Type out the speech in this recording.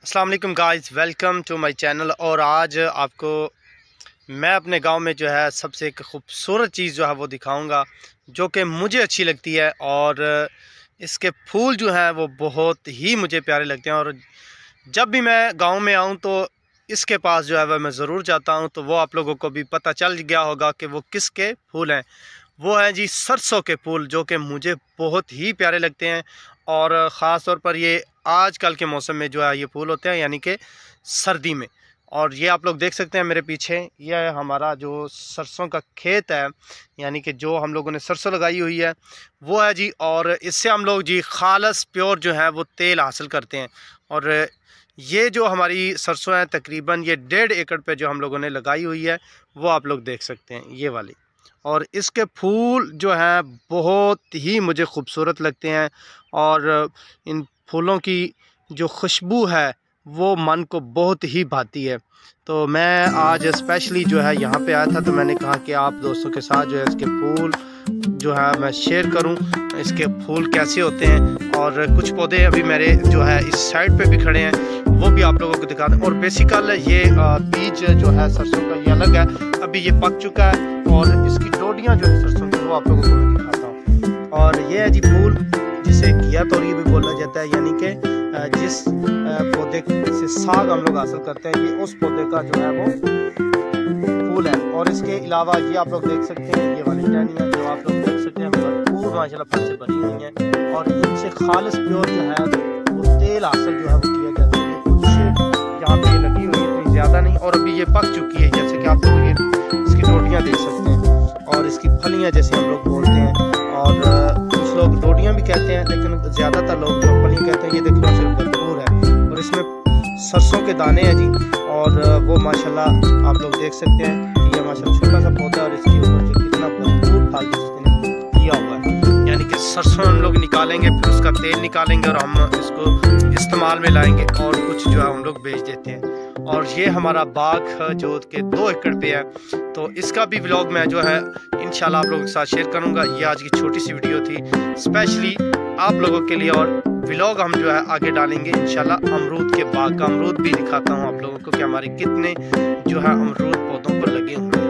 अस्सलाम वालेकुम guys, welcome to my channel. और आज आपको मैं अपने गांव में जो है सबसे एक खूबसूरत चीज़ जो है वो दिखाऊंगा, जो कि मुझे अच्छी लगती है। और इसके फूल जो हैं वो बहुत ही मुझे प्यारे लगते हैं। और जब भी मैं गांव में आऊं तो इसके पास जो है वह मैं ज़रूर जाता हूं। तो वो आप लोगों को भी पता चल गया होगा कि वो किसके फूल हैं। वो हैं जी सरसों के फूल, जो कि मुझे बहुत ही प्यारे लगते हैं। और ख़ास तौर पर ये आजकल के मौसम में जो है ये फूल होते हैं, यानी कि सर्दी में। और ये आप लोग देख सकते हैं मेरे पीछे, ये है हमारा जो सरसों का खेत है, यानी कि जो हम लोगों ने सरसों लगाई हुई है वो है जी। और इससे हम लोग जी खालस प्योर जो है वो तेल हासिल करते हैं। और ये जो हमारी सरसों है तकरीबन ये 1.5 एकड़ पे जो हम लोगों ने लगाई हुई है वो आप लोग देख सकते हैं, ये वाली। और इसके फूल जो हैं बहुत ही मुझे खूबसूरत लगते हैं। और इन फूलों की जो खुशबू है वो मन को बहुत ही भाती है। तो मैं आज स्पेशली जो है यहाँ पे आया था, तो मैंने कहा कि आप दोस्तों के साथ जो है इसके फूल जो है मैं शेयर करूं, इसके फूल कैसे होते हैं। और कुछ पौधे अभी मेरे जो है इस साइड पे भी खड़े हैं, वो भी आप लोगों को दिखा दें। और बेसिकल ये बीज जो है सरसों का ये अलग है, अभी ये पक चुका है। और इसकी डोडियाँ जो है सरसों की वो आप लोगों को मैं दिखाता हूँ। और ये है जी फूल, जिसे घिया तोरी भी बोला जाता है, यानी कि जिस पौधे से साग हम लोग हासिल करते हैं, ये उस पौधे का जो है वो फूल है। और इसके अलावा ये आप लोग देख सकते हैं, ये वाली टहनियाँ जो आप लोग देख सकते हैं भरपूर माशाल्लाह फल से भरी हुई हैं। और इनसे खालिस प्योर जो है वो तेल हासिल जो है वो किया जाता है। कुछ यहाँ पे लगी हुई है, इतनी ज़्यादा नहीं। और अभी ये पक चुकी है, जैसे कि आप लोग ये इसकी रोटियाँ देख सकते हैं, और इसकी फलियाँ जैसे हम लोग बोलते हैं। और कुछ लोग रोटियाँ भी कहते हैं, लेकिन ज़्यादातर लोग जो फलियाँ कहते हैं। ये देखो सिर्फ भरपूर है, और इसमें सरसों के दाने हैं जी। और वो माशाल्लाह आप लोग देख सकते हैं कि ये माशाल्लाह छोटा सा पौधा है, और इसके ऊपर जो कितना भरपूर फल जिसने किया हुआ है। यानी कि सरसों हम लोग निकालेंगे, फिर उसका तेल निकालेंगे और हम इसको इस्तेमाल में लाएंगे, और कुछ जो है हम लोग बेच देते हैं। और ये हमारा बाग जो कि 2 एकड़ पे है, तो इसका भी व्लॉग मैं जो है इंशाल्लाह आप लोगों के साथ शेयर करूंगा। ये आज की छोटी सी वीडियो थी स्पेशली आप लोगों के लिए। और व्लॉग हम जो है आगे डालेंगे इंशाल्लाह। अमरूद के बाग का अमरूद भी दिखाता हूँ आप लोगों को कि हमारे कितने जो है अमरूद पौधों पर लगे हुए हैं।